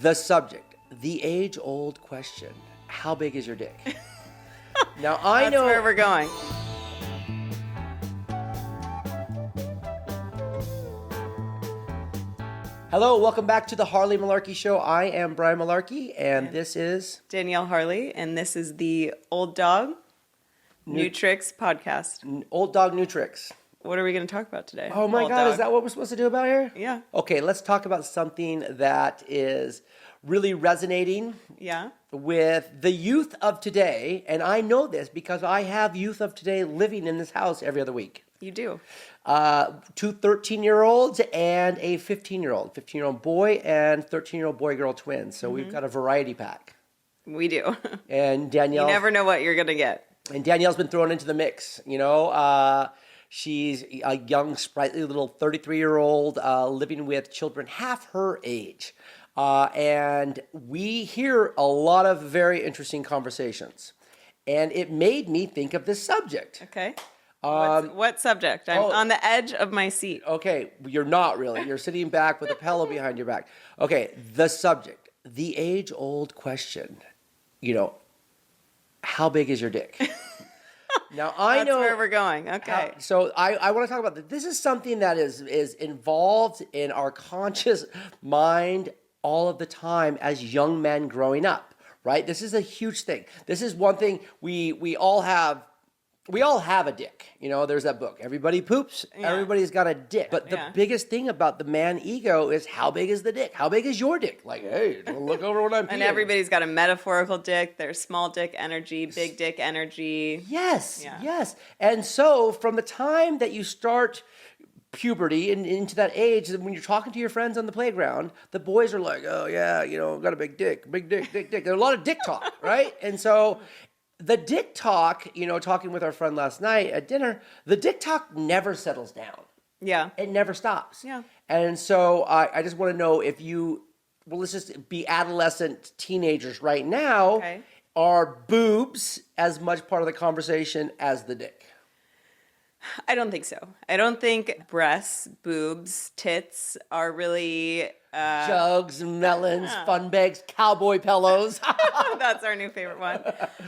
The subject, the age-old question, how big is your dick? Now, I know... That's where we're going. Hello, welcome back to the Harley and Malarkey Show. I am Brian Malarkey, and this is... Danielle Harley, and this is the Old Dog New Tricks podcast. Old Dog New Tricks. What are we going to talk about today? Oh my Old God, dog. is that what we're supposed to do about here? Yeah. Okay, let's talk about something that is really resonating with the youth of today. And I know this because I have youth of today living in this house every other week. You do. 2 13-year-olds and a 15-year-old. 15-year-old boy and 13-year-old boy-girl twins. So we've got a variety pack. We do. And Danielle... You never know what you're going to get. And Danielle's been thrown into the mix, you know. She's a young, sprightly little 33-year-old living with children half her age. And we hear a lot of very interesting conversations. And it made me think of this subject. Okay. What subject? I'm on the edge of my seat. Okay, you're not really. You're sitting back with a pillow behind your back. Okay, the subject, the age-old question, you know, how big is your dick? Now, I know... That's where we're going. Okay. So I want to talk about this. This is something that is involved in our conscious mind all of the time as young men growing up, right? This is a huge thing. This is one thing we all have. We all have a dick. You know, there's that book. Everybody poops. Yeah. Everybody's got a dick. But the biggest thing about the man ego is how big is the dick? How big is your dick? Like, hey, look over what I'm peeing. And everybody's got a metaphorical dick. There's small dick energy, big dick energy. Yes, yes. And so from the time that you start puberty and into that age, when you're talking to your friends on the playground, the boys are like, oh, yeah, you know, got a big dick, big dick, big dick. There's a lot of dick talk, right? And so... the dick talk, you know, talking with our friend last night at dinner, the dick talk never settles down. Yeah. It never stops. Yeah. And so I just want to know if you, well, let's just be adolescent teenagers right now. Okay. Are boobs as much part of the conversation as the dick? I don't think so. I don't think breasts, boobs, tits are really... jugs, melons, fun bags, cowboy pillows. That's our new favorite one.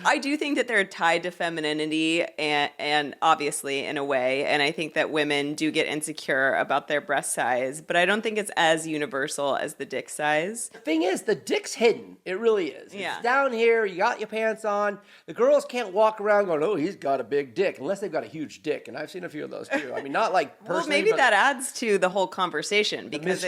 I do think that they're tied to femininity and obviously in a way. And I think that women do get insecure about their breast size, but I don't think it's as universal as the dick size. The thing is, the dick's hidden. It really is. Yeah. It's down here. You got your pants on. The girls can't walk around going, oh, he's got a big dick, unless they've got a huge dick. And I've seen a few of those too. I mean, not like personally. Well, maybe that adds to the whole conversation because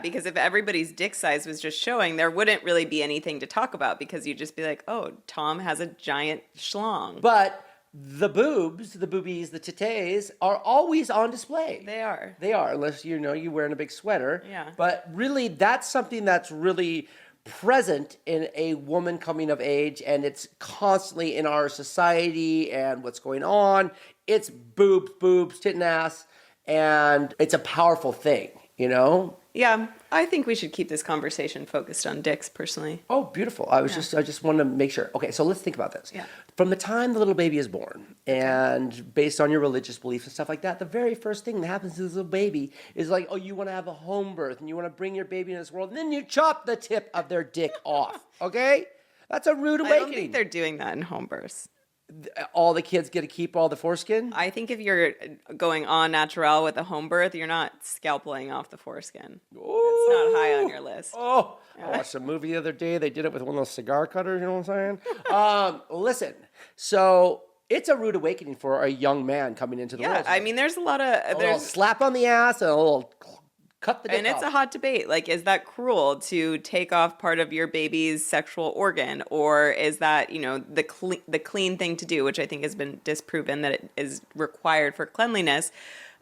because if everybody's dick size was just showing, there wouldn't really be anything to talk about because you'd just be like, oh, Tom has a giant schlong. But the boobs, the boobies, the titties are always on display. They are. They are, unless you're wearing a big sweater. Yeah. But really, that's something that's really present in a woman coming of age, and it's constantly in our society and what's going on. It's boobs, tit and ass, and it's a powerful thing, you know? Yeah, I think we should keep this conversation focused on dicks, personally. Oh, beautiful. I just wanted to make sure. Okay, so let's think about this. Yeah. From the time the little baby is born, and based on your religious beliefs and stuff like that, the very first thing that happens to this little baby is like, oh, you want to have a home birth, and you want to bring your baby into this world, and then you chop the tip of their dick off, okay? That's a rude awakening. I don't think they're doing that in home births. All the kids get to keep all the foreskin? I think if you're going en natural with a home birth, you're not scalpeling off the foreskin. Ooh. It's not high on your list. Oh, I watched a movie the other day. They did it with one of those cigar cutters, you know what I'm saying? Listen, so it's a rude awakening for a young man coming into the world. Yeah, I mean, there's a lot of... A little slap on the ass and a little cut the dick And it's off. a hot debate. Like, is that cruel to take off part of your baby's sexual organ? Or is that, you know, the clean thing to do, which I think has been disproven that it is required for cleanliness.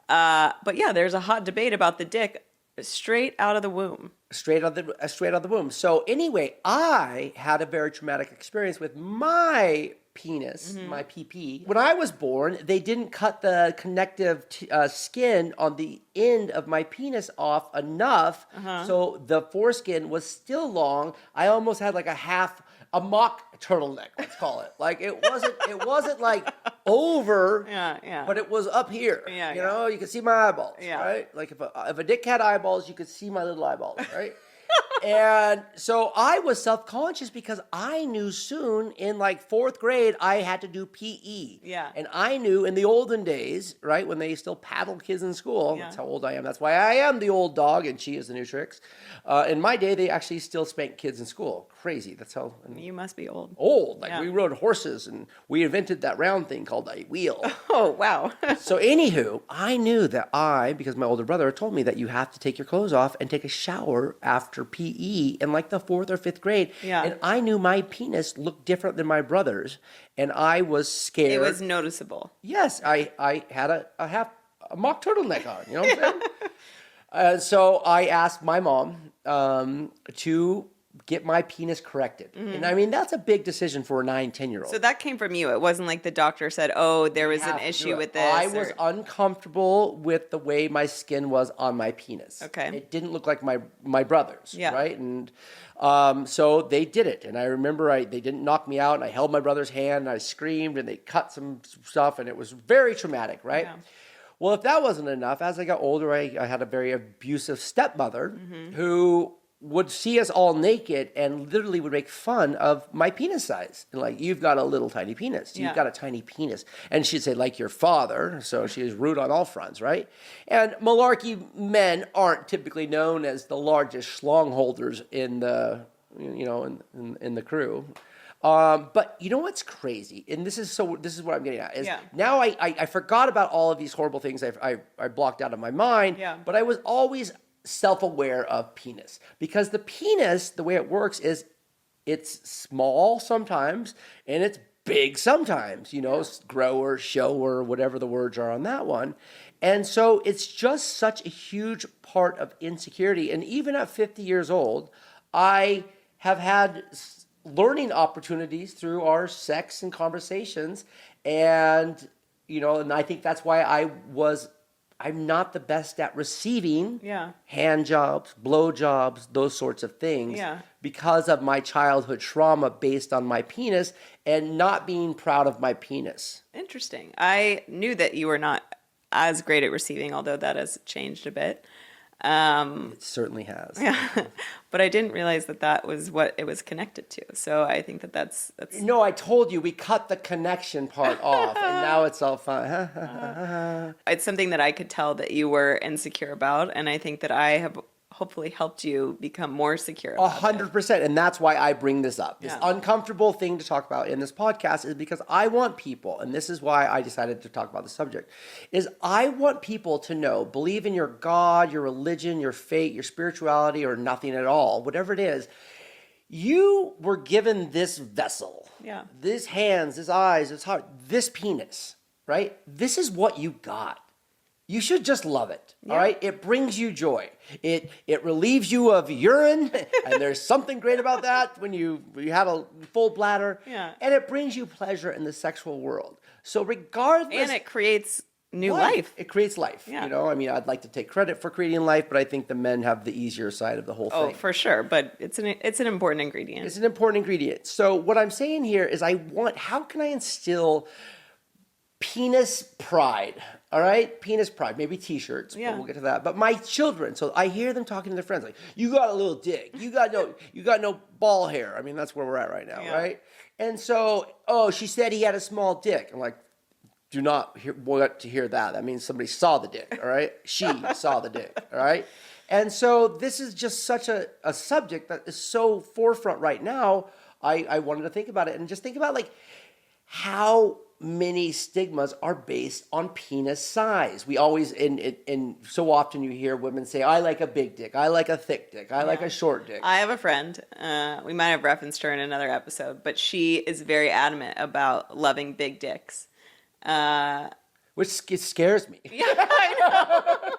But yeah, there's a hot debate about the dick straight out of the womb. Straight out of the womb. So anyway, I had a very traumatic experience with my penis, my PP. When I was born, they didn't cut the connective skin on the end of my penis off enough, so the foreskin was still long. I almost had like a mock turtleneck, let's call it. Like it wasn't like over, but it was up here. You know, you could see my eyeballs, right? Like if a dick had eyeballs, you could see my little eyeballs, right? And so I was self-conscious because I knew soon in like 4th grade, I had to do PE. Yeah. And I knew in the olden days, right, when they still paddle kids in school, Yeah. that's how old I am. That's why I am the old dog and she is the new tricks. In my day, they actually still spank kids in school. Crazy. That's how... You must be old. Old. Like Yeah. we rode horses and we invented that round thing called a wheel. Oh, wow. So anywho, I knew that because my older brother told me that you have to take your clothes off and take a shower after PE in like the 4th or 5th grade. Yeah. And I knew my penis looked different than my brother's. And I was scared. It was noticeable. Yes, I had a mock turtleneck on, you know what I'm saying? So I asked my mom to get my penis corrected. And I mean, that's a big decision for a 9-10-year-old. So that came from you. It wasn't like the doctor said, oh, there was an issue with this. I was uncomfortable with the way my skin was on my penis. Okay. It didn't look like my brother's, Yeah. right? And so they did it. And I remember they didn't knock me out. And I held my brother's hand and I screamed and they cut some stuff. And it was very traumatic, right? Yeah. Well, if that wasn't enough, as I got older, I had a very abusive stepmother who would see us all naked and literally would make fun of my penis size. And like, you've got a little tiny penis. You've Yeah. got a tiny penis. And she'd say, like your father. So she was rude on all fronts, right? And Malarkey men aren't typically known as the largest schlong holders in the, in the crew. But you know what's crazy? And this is what I'm getting at is Yeah. now I forgot about all of these horrible things I blocked out of my mind, Yeah. but I was always self-aware of penis because the penis, the way it works is it's small sometimes and it's big sometimes, grower, shower, whatever the words are on that one. And so it's just such a huge part of insecurity. And even at 50 years old, I have had learning opportunities through our sex and conversations. And, and I think that's why I'm not the best at receiving hand jobs, blow jobs, those sorts of things because of my childhood trauma based on my penis and not being proud of my penis. Interesting. I knew that you were not as great at receiving, although that has changed a bit. It certainly has. Yeah. But I didn't realize that was what it was connected to. So I think that's... No, I told you we cut the connection part off and now it's all fine. It's something that I could tell that you were insecure about. And I think that I have hopefully helped you become more secure about 100%. And that's why I bring this up. This Yeah. uncomfortable thing to talk about in this podcast is because I want people, and this is why I decided to talk about the subject, is I want people to know, believe in your God, your religion, your faith, your spirituality, or nothing at all, whatever it is, you were given this vessel, Yeah. these hands, this eyes, this heart, this penis, right? This is what you got. You should just love it, all right? It brings you joy. It relieves you of urine, and there's something great about that when you have a full bladder. Yeah. And it brings you pleasure in the sexual world. So regardless... And it creates new life. It creates life, Yeah. I'd like to take credit for creating life, but I think the men have the easier side of the whole Oh, thing. for sure. But it's an important ingredient. It's an important ingredient. So what I'm saying here is how can I instill penis pride? All right, penis pride, maybe T-shirts. Yeah. But we'll get to that. But my children, so I hear them talking to their friends like, "You got a little dick. You got no ball hair." I mean, that's where we're at right now, Yeah. right? And so, she said he had a small dick. I'm like, do not want to hear that. That means somebody saw the dick. All right, she saw the dick. All right, and so this is just such a subject that is so forefront right now. I wanted to think about it and just think about like how many stigmas are based on penis size. We always, and so often you hear women say, I like a big dick, I like a thick dick, I like a short dick. I have a friend, we might have referenced her in another episode, but she is very adamant about loving big dicks. Which scares me. Yeah, I know.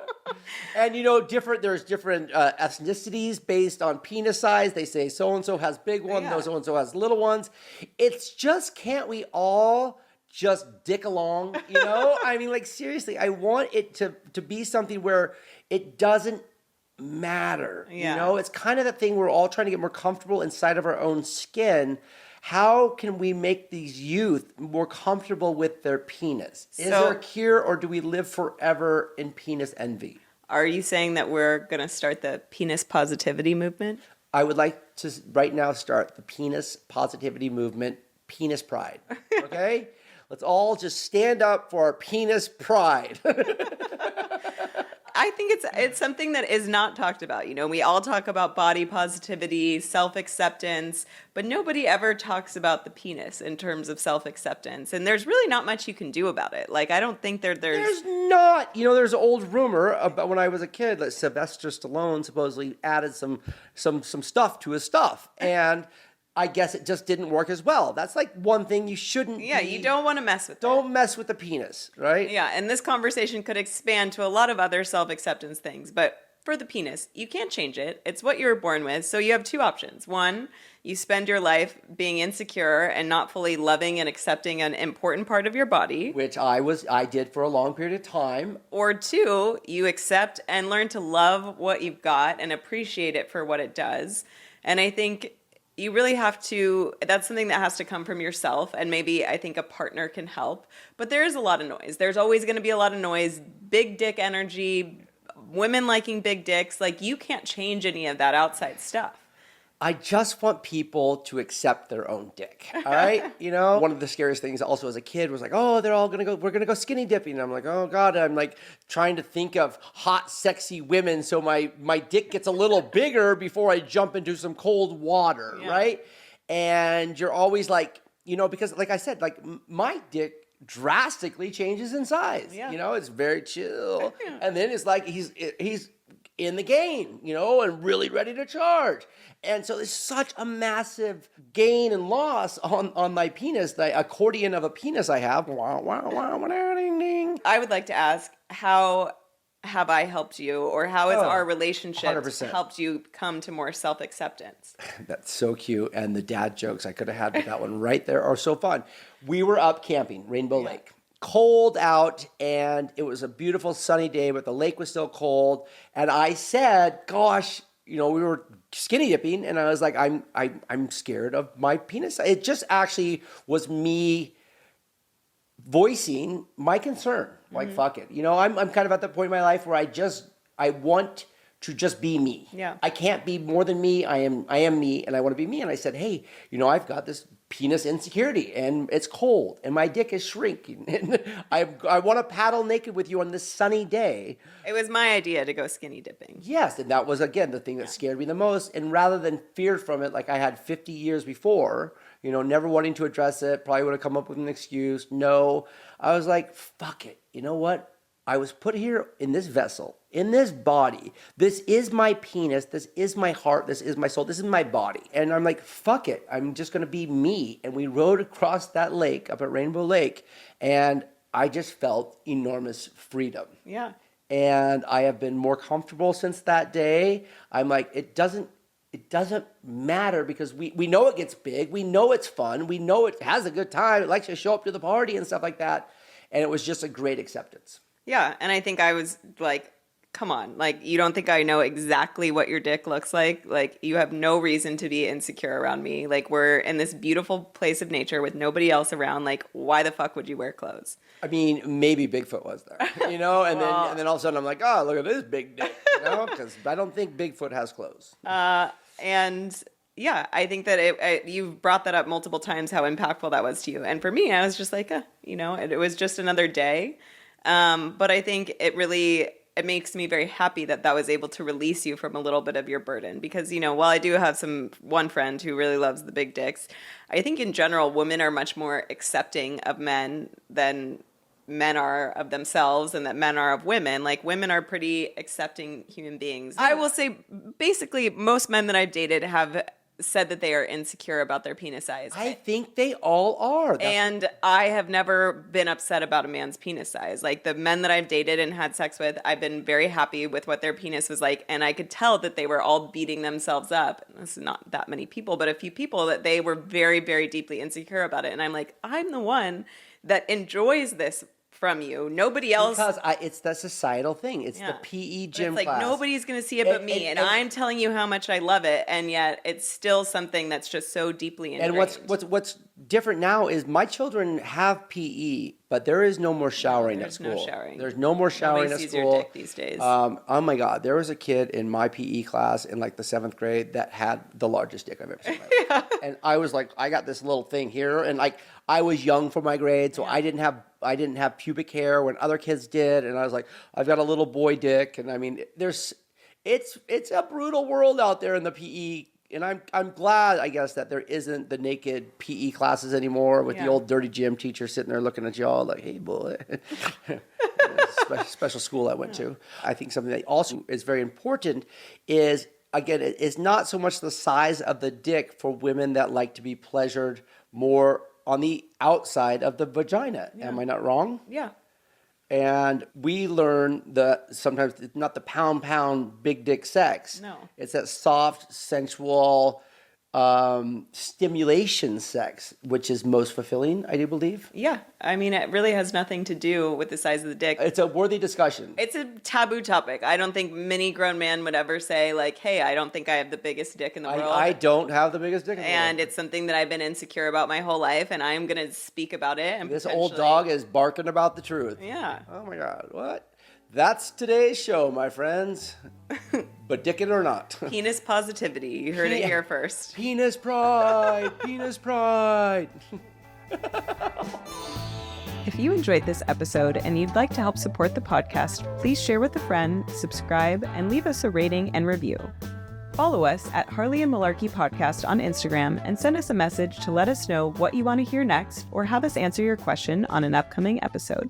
And there's different ethnicities based on penis size. They say so-and-so has big ones, Yeah. so-and-so has little ones. It's just, can't we all just dick along, I mean, like, seriously, I want it to be something where it doesn't matter, Yeah. It's kind of the thing we're all trying to get more comfortable inside of our own skin. How can we make these youth more comfortable with their penis? Is there a cure, or do we live forever in penis envy? Are you saying that we're going to start the penis positivity movement? I would like to right now start the penis positivity movement, penis pride. Okay? Let's all just stand up for our penis pride. I think it's something that is not talked about. You know, we all talk about body positivity, self-acceptance, but nobody ever talks about the penis in terms of self-acceptance. And there's really not much you can do about it. Like, I don't think there's not. You know, there's an old rumor about when I was a kid that Sylvester Stallone supposedly added some stuff to his stuff. And I guess it just didn't work as well. That's like one thing you shouldn't. Yeah, you don't want to mess with. Don't mess with the penis, right? Yeah, and this conversation could expand to a lot of other self-acceptance things, but for the penis, you can't change it. It's what you were born with. So you have two options. One, you spend your life being insecure and not fully loving and accepting an important part of your body, which I did for a long period of time. Or two, you accept and learn to love what you've got and appreciate it for what it does. And I think you really have to, that's something that has to come from yourself, and maybe I think a partner can help. But there is a lot of noise. There's always going to be a lot of noise, big dick energy, women liking big dicks. Like, you can't change any of that outside stuff. I just want people to accept their own dick, all right? You know, one of the scariest things also as a kid was like, oh, we're going to go skinny dipping. And I'm like, oh, God. And I'm like trying to think of hot, sexy women so my dick gets a little bigger before I jump into some cold water, right? And you're always like, you know, because like I said, like my dick drastically changes in size. You know, it's very chill. And then it's like he's in the game, you know, and really ready to charge. And so there's such a massive gain and loss on my penis, the accordion of a penis I have. Wow, wow, wow, wow, ding, ding. I would like to ask, how have I helped you, or how has our relationship 100%. helped you come to more self-acceptance? That's so cute. And the dad jokes I could have had with that one right there are so fun. We were up camping, Rainbow Lake. Cold out, and it was a beautiful sunny day, but the lake was still cold. And I said, gosh, you know, we were skinny dipping, and I was like, I'm scared of my penis. It just actually was me voicing my concern. Like, fuck it. You know, I'm kind of at the point in my life where I want to just be me. Yeah. I can't be more than me. I am me, and I want to be me. And I said, hey, you know, I've got this penis insecurity, and it's cold, and my dick is shrinking, and I want to paddle naked with you on this sunny day. It was my idea to go skinny dipping. Yes, and that was, again, the thing that scared me the most. And rather than fear from it like I had 50 years before, you know, never wanting to address it, probably would have come up with an excuse. No, I was like, fuck it. You know what? I was put here in this vessel, in this body. This is my penis. This is my heart. This is my soul. This is my body. And I'm like, fuck it. I'm just going to be me. And we rode across that lake up at Rainbow Lake, and I just felt enormous freedom. Yeah. And I have been more comfortable since that day. I'm like, it doesn't matter, because we know it gets big. We know it's fun. We know it has a good time. It likes to show up to the party and stuff like that. And it was just a great acceptance. Yeah, and I think I was like, come on, like, you don't think I know exactly what your dick looks like? Like, you have no reason to be insecure around me. Like, we're in this beautiful place of nature with nobody else around. Like, why the fuck would you wear clothes? I mean, maybe Bigfoot was there, you know? And then all of a sudden I'm like, oh, look at this big dick, you know? Because I don't think Bigfoot has clothes. And yeah, I think that you've brought that up multiple times, how impactful that was to you. And for me, I was just like, you know, it was just another day. But I think it makes me very happy that was able to release you from a little bit of your burden, because, you know, while I do have one friend who really loves the big dicks, I think in general, women are much more accepting of men than men are of themselves, and that men are of women. Like, women are pretty accepting human beings. I will say, basically, most men that I've dated have said that they are insecure about their penis size. I think they all are. And I have never been upset about a man's penis size. Like, the men that I've dated and had sex with, I've been very happy with what their penis was like. And I could tell that they were all beating themselves up. This is not that many people, but a few people, that they were very, very deeply insecure about it. And I'm like, I'm the one that enjoys this from you. Nobody else. Because it's the societal thing. It's the PE gym class. It's like, nobody's going to see it but me. And I'm telling you how much I love it. And yet it's still something that's just so deeply ingrained. And what's different now is my children have PE But there is no more showering at school. No showering. There's no more showering Nobody at sees school. your dick these days. Oh my God. There was a kid in my PE class in like the 7th grade that had the largest dick I've ever seen in my life. And I was like, I got this little thing here. And like, I was young for my grade, so I didn't have pubic hair when other kids did. And I was like, I've got a little boy dick. And I mean, it's a brutal world out there in the PE. And I'm glad, I guess, that there isn't the naked PE classes anymore with the old dirty gym teacher sitting there looking at y'all like, hey, boy. Special school I went to. I think something that also is very important is, again, it's not so much the size of the dick for women that like to be pleasured more on the outside of the vagina. Yeah. Am I not wrong? Yeah. And we learn that sometimes it's not the pound big dick sex. No. It's that soft, sensual stimulation sex, which is most fulfilling, I do believe. Yeah. I mean, it really has nothing to do with the size of the dick. It's a worthy discussion. It's a taboo topic. I don't think many grown men would ever say, like, hey, I don't think I have the biggest dick in the world. I don't have the biggest dick in the world. And it's something that I've been insecure about my whole life, and I'm going to speak about it. And this old dog is barking about the truth. Yeah. Oh, my God. What? That's today's show, my friends. But dick it or not. Penis positivity. You heard it here first. Penis pride. Penis pride. If you enjoyed this episode and you'd like to help support the podcast, please share with a friend, subscribe, and leave us a rating and review. Follow us at Harley and Malarkey Podcast on Instagram and send us a message to let us know what you want to hear next or have us answer your question on an upcoming episode.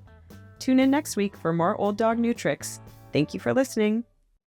Tune in next week for more Old Dog New Tricks. Thank you for listening.